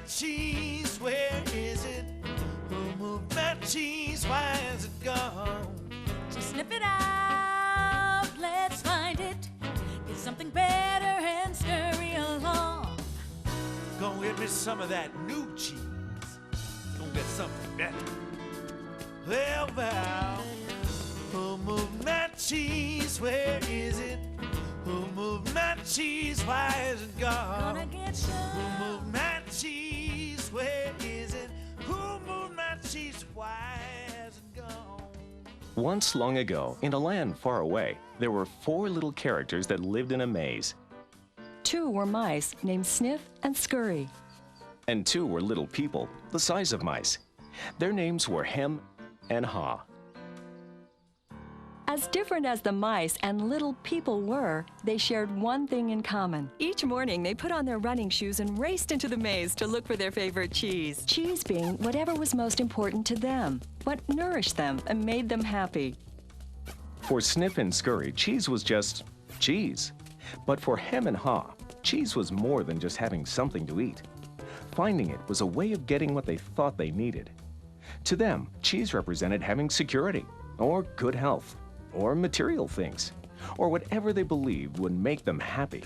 cheese? Where is it? Who moved my cheese? Why is it gone? Just sniff it out, let's find it. Get something better and scurry along. Go get me some of that new cheese. Go get something better. Well, who moved my cheese? Where is it? Who moved my cheese? Why is it gone? Gonna get some. Who moved my cheese? Where is it? Who moved my cheese? Why has it gone? Once long ago, in a land far away, there were 4 little characters that lived in a maze. 2 were mice named Sniff and Scurry. And 2 were little people, the size of mice. Their names were Hem and Haw. As different as the mice and little people were, they shared one thing in common. Each morning, they put on their running shoes and raced into the maze to look for their favorite cheese. Cheese being whatever was most important to them, what nourished them and made them happy. For Sniff and Scurry, cheese was just cheese. But for Hem and Haw, cheese was more than just having something to eat. Finding it was a way of getting what they thought they needed. To them, cheese represented having security, or good health, or material things, or whatever they believed would make them happy.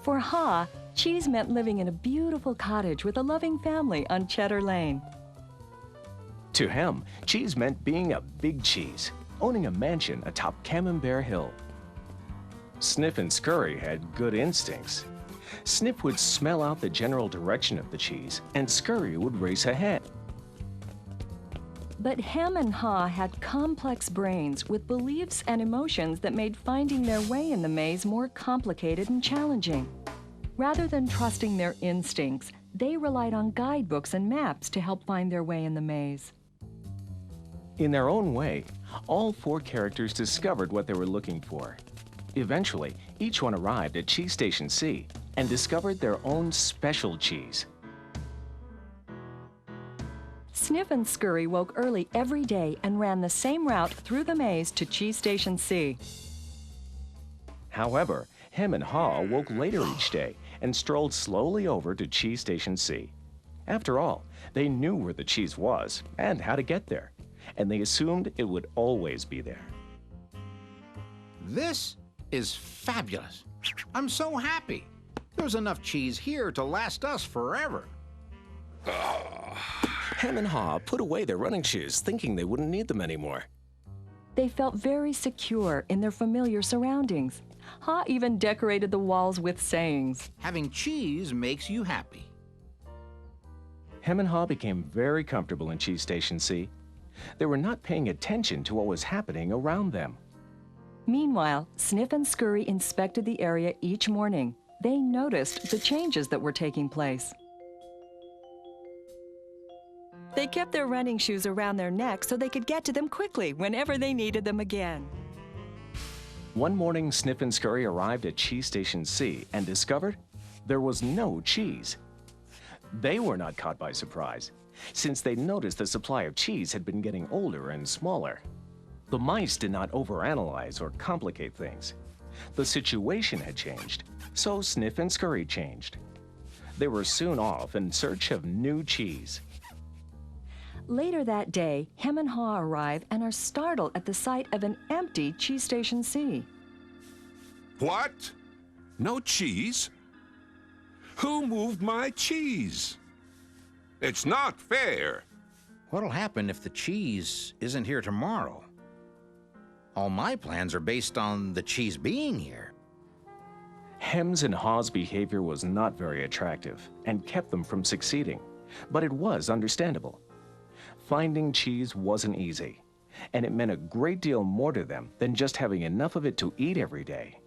For Haw, cheese meant living in a beautiful cottage with a loving family on Cheddar Lane. To Hem, cheese meant being a big cheese, owning a mansion atop Camembert Hill. Sniff and Scurry had good instincts. Sniff would smell out the general direction of the cheese, and Scurry would race ahead. But Hem and Haw had complex brains with beliefs and emotions that made finding their way in the maze more complicated and challenging. Rather than trusting their instincts, they relied on guidebooks and maps to help find their way in the maze. In their own way, all 4 characters discovered what they were looking for. Eventually, each one arrived at Cheese Station C and discovered their own special cheese. Sniff and Scurry woke early every day and ran the same route through the maze to Cheese Station C. However, Hem and Haw woke later each day and strolled slowly over to Cheese Station C. After all, they knew where the cheese was and how to get there, and they assumed it would always be there. This is fabulous. I'm so happy. There's enough cheese here to last us forever. Hem and Haw put away their running shoes, thinking they wouldn't need them anymore. They felt very secure in their familiar surroundings. Haw even decorated the walls with sayings. Having cheese makes you happy. Hem and Haw became very comfortable in Cheese Station C. They were not paying attention to what was happening around them. Meanwhile, Sniff and Scurry inspected the area each morning. They noticed the changes that were taking place. They kept their running shoes around their necks so they could get to them quickly whenever they needed them again. One morning, Sniff and Scurry arrived at Cheese Station C and discovered there was no cheese. They were not caught by surprise, since they noticed the supply of cheese had been getting older and smaller. The mice did not overanalyze or complicate things. The situation had changed, so Sniff and Scurry changed. They were soon off in search of new cheese. Later that day, Hem and Haw arrive and are startled at the sight of an empty Cheese Station C. What? No cheese? Who moved my cheese? It's not fair. What'll happen if the cheese isn't here tomorrow? All my plans are based on the cheese being here. Hem's and Haw's behavior was not very attractive and kept them from succeeding, but it was understandable. Finding cheese wasn't easy, and it meant a great deal more to them than just having enough of it to eat every day.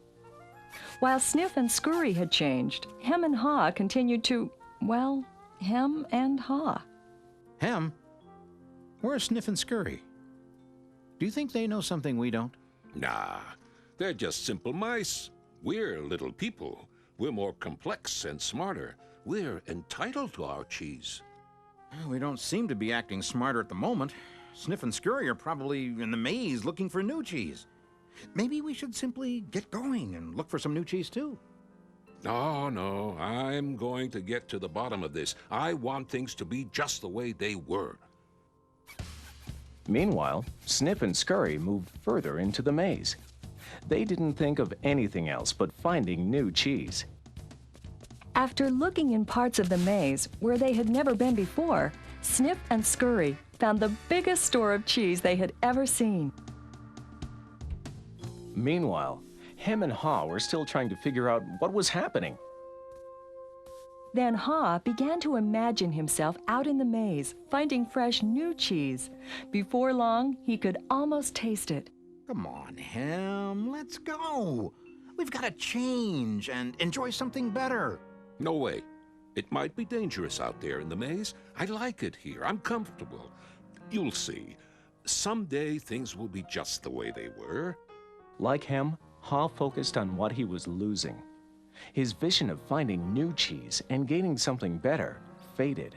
While Sniff and Scurry had changed, Hem and Haw continued to, well, hem and haw. Hem? Where's Sniff and Scurry? Do you think they know something we don't? Nah, they're just simple mice. We're little people. We're more complex and smarter. We're entitled to our cheese. We don't seem to be acting smarter at the moment. Sniff and Scurry are probably in the maze looking for new cheese. Maybe we should simply get going and look for some new cheese, too. Oh, no, I'm going to get to the bottom of this. I want things to be just the way they were. Meanwhile, Snip and Scurry moved further into the maze. They didn't think of anything else but finding new cheese. After looking in parts of the maze where they had never been before, Snip and Scurry found the biggest store of cheese they had ever seen. Meanwhile, Hem and Haw were still trying to figure out what was happening. Then Haw began to imagine himself out in the maze, finding fresh new cheese. Before long, he could almost taste it. Come on, Hem, let's go. We've got to change and enjoy something better. No way. It might be dangerous out there in the maze. I like it here. I'm comfortable. You'll see. Someday things will be just the way they were. Like Hem, Haw focused on what he was losing. His vision of finding new cheese and gaining something better faded.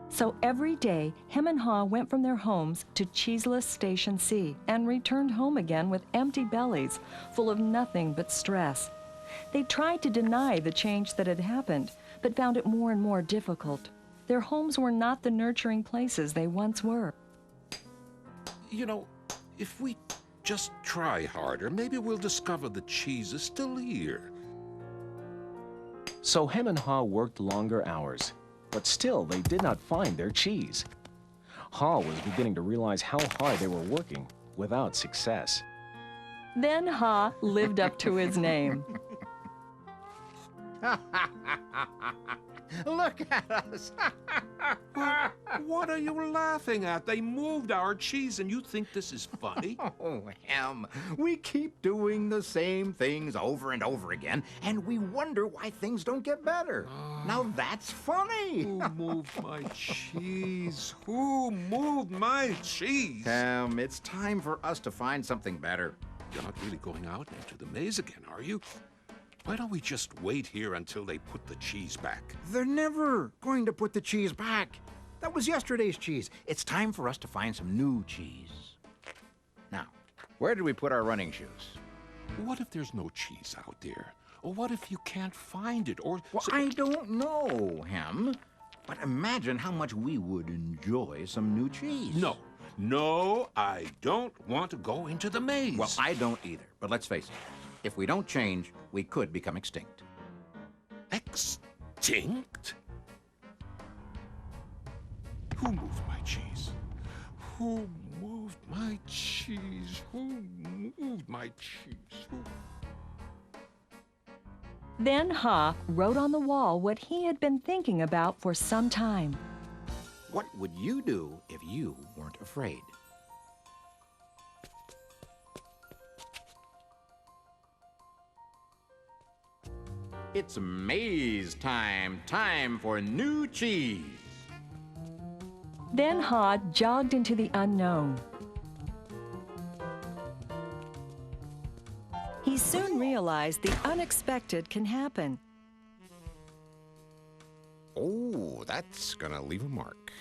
So every day, Hem and Haw went from their homes to cheeseless Station C and returned home again with empty bellies, full of nothing but stress. They tried to deny the change that had happened, but found it more and more difficult. Their homes were not the nurturing places they once were. You know, if we just try harder, maybe we'll discover the cheese is still here. So Hem and Haw worked longer hours, but still they did not find their cheese. Haw was beginning to realize how hard they were working without success. Then Haw lived up to his name. Look at us. What are you laughing at? They moved our cheese and you think this is funny? Oh, Hem, we keep doing the same things over and over again, and we wonder why things don't get better. Now that's funny. Who moved my cheese? Who moved my cheese? Hem, it's time for us to find something better. You're not really going out into the maze again, are you? Why don't we just wait here until they put the cheese back? They're never going to put the cheese back. That was yesterday's cheese. It's time for us to find some new cheese. Now, where did we put our running shoes? What if there's no cheese out there? Or what if you can't find it? Or Well, I don't know, Hem. But imagine how much we would enjoy some new cheese. No, I don't want to go into the maze. Well, I don't either. But let's face it. If we don't change, we could become extinct. Extinct? Who moved my cheese? Who moved my cheese? Who moved my cheese? Who? Then Haw wrote on the wall what he had been thinking about for some time. What would you do if you weren't afraid? It's maze time. Time for new cheese. Then Haw jogged into the unknown. He soon realized the unexpected can happen. Oh, that's gonna leave a mark.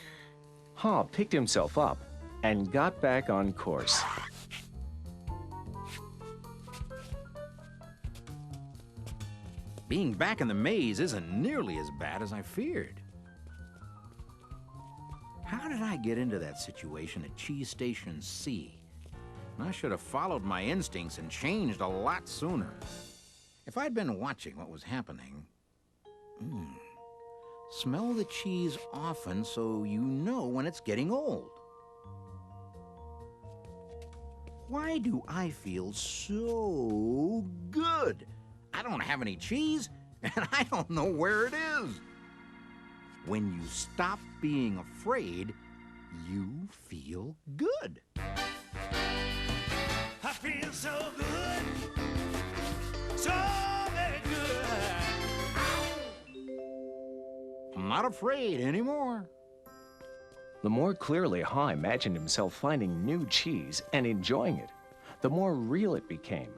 Haw picked himself up and got back on course. Being back in the maze isn't nearly as bad as I feared. How did I get into that situation at Cheese Station C? I should have followed my instincts and changed a lot sooner. If I'd been watching what was happening... Smell the cheese often so you know when it's getting old. Why do I feel so good? I don't have any cheese, and I don't know where it is. When you stop being afraid, you feel good. I feel so good, so very good. I'm not afraid anymore. The more clearly Haw imagined himself finding new cheese and enjoying it, the more real it became,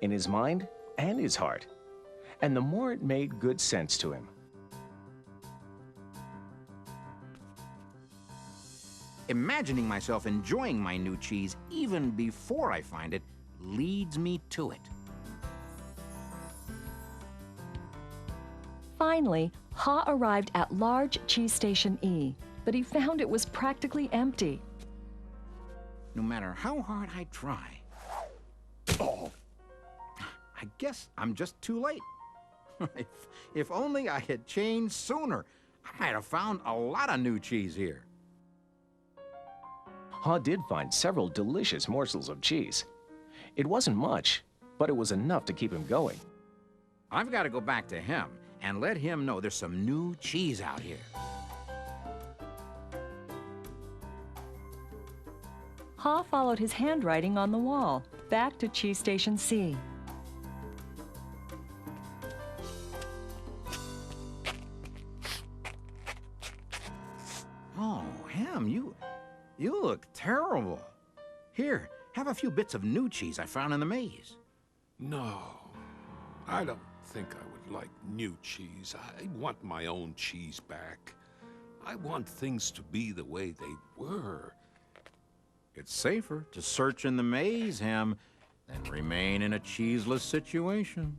in his mind and his heart, and the more it made good sense to him. Imagining myself enjoying my new cheese even before I find it leads me to it. Finally, Ha arrived at large cheese station E, but he found it was practically empty. No matter how hard I try. Oh, I guess I'm just too late. If only I had changed sooner, I might have found a lot of new cheese here. Ha did find several delicious morsels of cheese. It wasn't much, but it was enough to keep him going. I've got to go back to him and let him know there's some new cheese out here. Ha followed his handwriting on the wall, back to cheese station C. Oh, Ham, you look terrible. Here, have a few bits of new cheese I found in the maze. No, I don't think I would like new cheese. I want my own cheese back. I want things to be the way they were. It's safer to search in the maze, Ham, than remain in a cheeseless situation.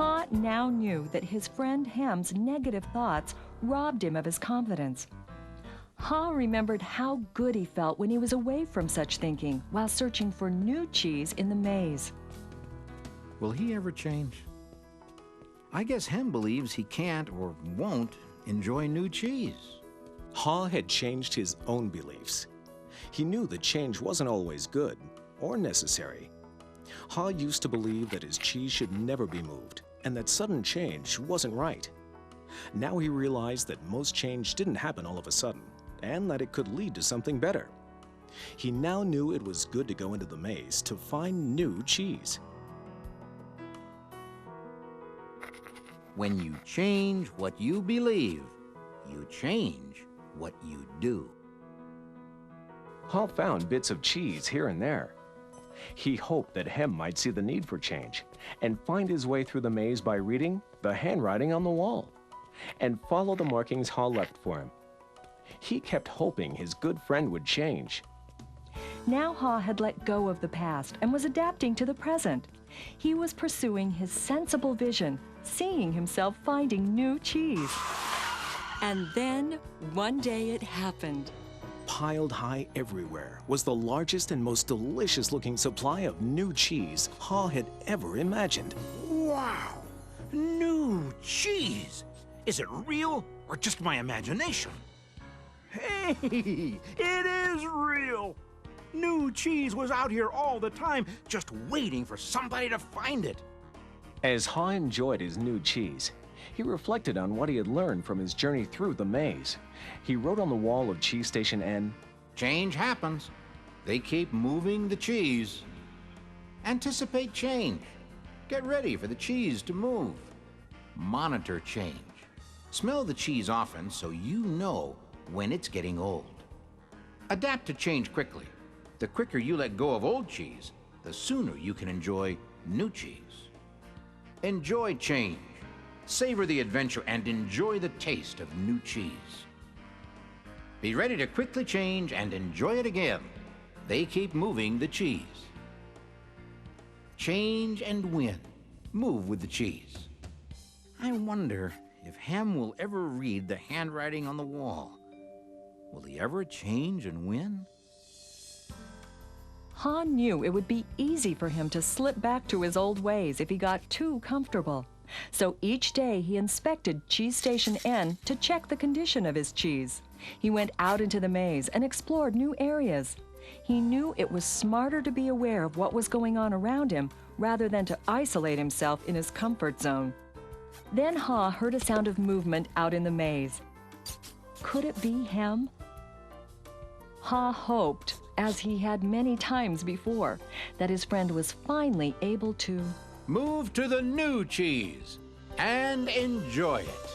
Ha now knew that his friend Ham's negative thoughts robbed him of his confidence. Ha remembered how good he felt when he was away from such thinking while searching for new cheese in the maze. Will he ever change? I guess Ham believes he can't or won't enjoy new cheese. Ha had changed his own beliefs. He knew that change wasn't always good or necessary. Ha used to believe that his cheese should never be moved and that sudden change wasn't right. Now he realized that most change didn't happen all of a sudden and that it could lead to something better. He now knew it was good to go into the maze to find new cheese. When you change what you believe, you change what you do. Ha found bits of cheese here and there. He hoped that Hem might see the need for change and find his way through the maze by reading the handwriting on the wall and follow the markings Ha left for him. He kept hoping his good friend would change. Now Ha had let go of the past and was adapting to the present. He was pursuing his sensible vision, seeing himself finding new cheese. And then, one day it happened. Piled high everywhere was the largest and most delicious-looking supply of new cheese Ha had ever imagined. Wow! New cheese! Is it real or just my imagination? Hey, it is real! New cheese was out here all the time, just waiting for somebody to find it. As Ha enjoyed his new cheese, he reflected on what he had learned from his journey through the maze. He wrote on the wall of Cheese Station N, Change happens. They keep moving the cheese. Anticipate change. Get ready for the cheese to move. Monitor change. Smell the cheese often so you know when it's getting old. Adapt to change quickly. The quicker you let go of old cheese, the sooner you can enjoy new cheese. Enjoy change. Savor the adventure and enjoy the taste of new cheese. Be ready to quickly change and enjoy it again. They keep moving the cheese. Change and win. Move with the cheese. I wonder if Ham will ever read the handwriting on the wall. Will he ever change and win? Ha knew it would be easy for him to slip back to his old ways if he got too comfortable. So each day he inspected Cheese Station N to check the condition of his cheese. He went out into the maze and explored new areas. He knew it was smarter to be aware of what was going on around him rather than to isolate himself in his comfort zone. Then Ha heard a sound of movement out in the maze. Could it be Hem? Ha hoped, as he had many times before, that his friend was finally able to Move to the new cheese and enjoy it.